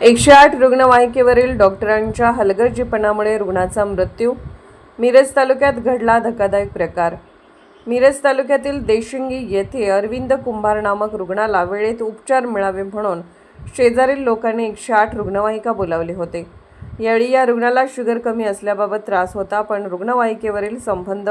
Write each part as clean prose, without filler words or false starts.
108 रुग्णवाहिकेवरील डॉक्टरांच्या हलगर्जीपणामुळे रुग्णाचा मृत्यू. मिरज तालुक्यात घडला धक्कादायक प्रकार. मिरज तालुक्यातील देशिंगी येथे अरविंद कुंभार नामक रुग्णाला वेळेत उपचार मिळावे म्हणून शेजारील लोकांनी 108 रुग्णवाहिका बोलावले होते. यावेळी या रुग्णाला शुगर कमी असल्याबाबत त्रास होता, पण रुग्णवाहिकेवरील संबंध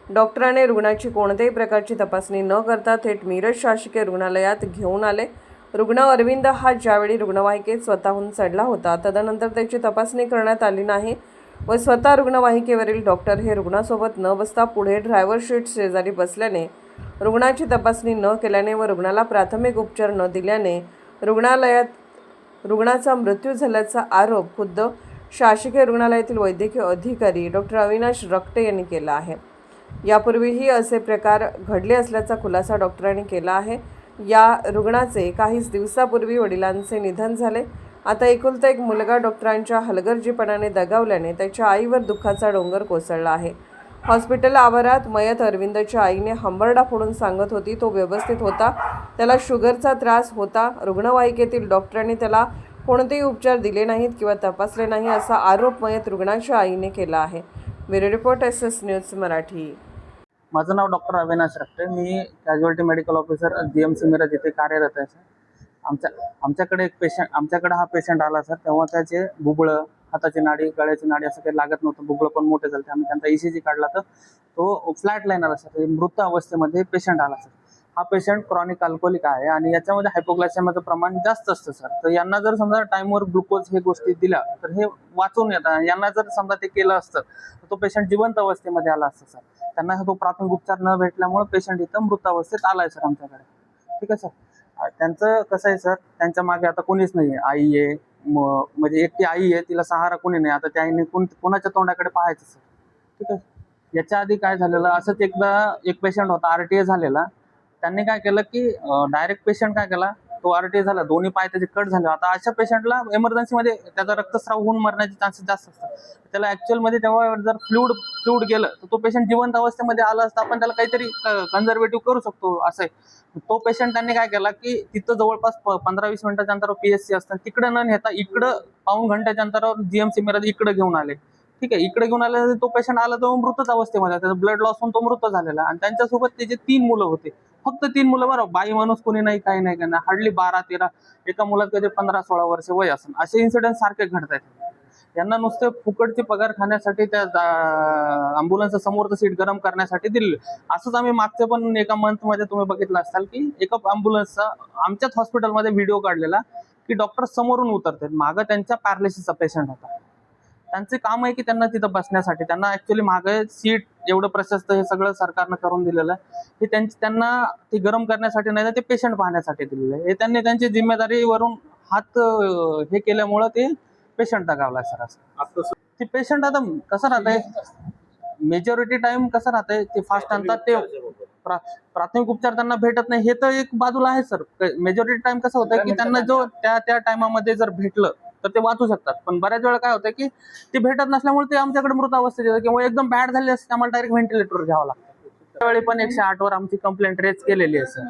डॉक्टरांनी रुग्णाची कोणत्याही प्रकारची तपासणी न करता थेट मिरज शासकीय रुग्णालयात घेऊन आले. रुग्ण अरविंद हा ज्यावेळी रुग्णवाहिकेत स्वतःहून चढला होता, तदनंतर त्याची तपासणी करण्यात आली नाही व स्वतः रुग्णवाहिकेवरील डॉक्टर हे रुग्णासोबत न बसता पुढे ड्रायव्हर सीट शेजारी बसल्याने रुग्णाची तपासणी न केल्याने व रुग्णाला प्राथमिक उपचार न दिल्याने रुग्णालयात रुग्णाचा मृत्यू झाल्याचा आरोप खुद्द शासकीय रुग्णालयातील वैद्यकीय अधिकारी डॉक्टर अविनाश रक्टे यांनी केला आहे. यापूर्वीही असे प्रकार घडले असल्याचा खुलासा डॉक्टरांनी केला आहे. या रुग्णाचे काहीच दिवसापूर्वी वडिलांचे निधन झाले. आता एकुलता एक मुलगा डॉक्टरांच्या हलगर्जीपणाने दगावल्याने त्याच्या आईवर दुःखाचा डोंगर कोसळला आहे. हॉस्पिटल आवारात मयत अरविंदच्या आईने हंबरडा फोडून सांगत होती तो व्यवस्थित होता, त्याला शुगरचा त्रास होता. रुग्णवाहिकेतील डॉक्टरांनी त्याला कोणतेही उपचार दिले नाहीत किंवा तपासले नाही असा आरोप मयत रुग्णाच्या आईने केला आहे. Bureau report SS news Marathi. माझं नाव डॉक्टर अविनाश रक्टे. मी casualty medical officer DMC Miraj येथे कार्यरत आहे सर. आमच्याकडे हा पेशंट आला सर. तेव्हा त्याचे बुबळं, हाताची नाडी, गळ्याची नाडी असं काही लागत नव्हतं. बुबळं पण मोठे झाले. आम्ही त्यांचा ECG काढला तर तो फ्लॅट लाईन आला सर. मृत अवस्थेमध्ये पेशंट आला सर. हा पेशंट क्रॉनिक अल्कोहोलिक आहे आणि याच्यामध्ये हायपोग्लायसेमियाचं प्रमाण जास्त असतं सर. तर यांना जर समजा टाईमवर ग्लुकोज हे गोष्टी दिल्या तर हे वाचून येतात. यांना जर समजा ते केलं असतं तर तो पेशंट जिवंत अवस्थेमध्ये आला असता सर. त्यांना तो प्राथमिक उपचार न भेटल्यामुळे पेशंट इथं मृत अवस्थेत आलाय सर आमच्याकडे. ठीक आहे सर. त्यांचं कसं आहे सर, त्यांच्या मागे आता कोणीच नाही आहे. आई आहे, म्हणजे एकटी आई आहे, तिला सहारा कोणी नाही. आता त्या आईने कोणाच्या तोंडाकडे पाहायचं सर. ठीक आहे. याच्या आधी काय झालेलं, असंच एकदा एक पेशंट होता, RTA झालेला. त्यांनी काय केलं की डायरेक्ट पेशंट काय केला, तो RTA झाला, दोन्ही पाय त्याचे कट झाले. आता अशा पेशंटला एमर्जन्सीमध्ये त्याचा रक्तस्राव होऊन मरण्याचे चान्सेस जास्त असतात. त्याला ॲक्च्युअलमध्ये तेव्हा जर फ्लूड गेलं तर तो पेशंट जिवंत अवस्थेमध्ये आला असता, आपण त्याला काहीतरी कन्झर्वेटिव्ह करू शकतो असं आहे. तो पेशंट त्यांनी काय केला की तिथं जवळपास 15-20 मिनिटाच्या अंतरावर PSC असतात, तिकडे न नेता इकडं पाऊण घंट्याच्या अंतरावर GMC मिरज इकडे घेऊन आले. ठीक आहे. इकडे घेऊन आले, तो पेशंट आला तो मृतच अवस्थेमध्ये, त्याचा ब्लड लॉस होऊन तो मृत झालेला. आणि त्यांच्यासोबत त्याचे 3 मुलं होते, फक्त 3 मुलं. बरं, बाई माणूस कोणी नाही, काही नाही, काही नाही, हार्डली 12-13, एका मुलात कधी 15-16 वर्ष वय असेल. असे इन्सिडेंट सारखे घडत आहेत. यांना नुसते फुकटची पगार खाण्यासाठी त्या अँब्युलन्सचं समोरचं सीट गरम करण्यासाठी दिले. असंच आम्ही मागच्या पण एका मंथमध्ये तुम्ही बघितलं असाल की एका अँब्युलन्सचा आमच्याच हॉस्पिटलमध्ये व्हिडिओ काढलेला की डॉक्टर समोरून उतरतात, मागं त्यांच्या पॅरालिसिसचा पेशंट होता. त्यांचे काम आहे की त्यांना तिथं बसण्यासाठी, त्यांना ॲक्च्युली मागे सीट एवढं प्रशस्त हे सगळं सरकारनं करून दिलेलं आहे. हे त्यांना ते गरम करण्यासाठी नाही तर ते पेशंट पाहण्यासाठी दिलेलं आहे. हे त्यांनी त्यांची जिम्मेदारीवरून हात हे केल्यामुळं ते पेशंट दगावला सर. असं ते पेशंट आता कसं राहतंय, मेजॉरिटी टाइम कसं राहतंय, ते फास्ट आणतात, ते प्राथमिक उपचार त्यांना भेटत नाही, हे तर एक बाजूला आहे सर. मेजॉरिटी टाइम कसं होतं की त्यांना जो त्या टायमामध्ये जर भेटलं तर ते वाचू शकतात. पण बऱ्याच वेळा काय होतं की ते भेटत नसल्यामुळे ते आमच्याकडे मृत अवस्थेत येतं किंवा एकदम बॅड झाले असते, आम्हाला डायरेक्ट व्हेंटिलेटरवर घ्यावं लागतं. त्यावेळी पण 108 वर आमची कंप्लेंट रेज केलेली आहे सर.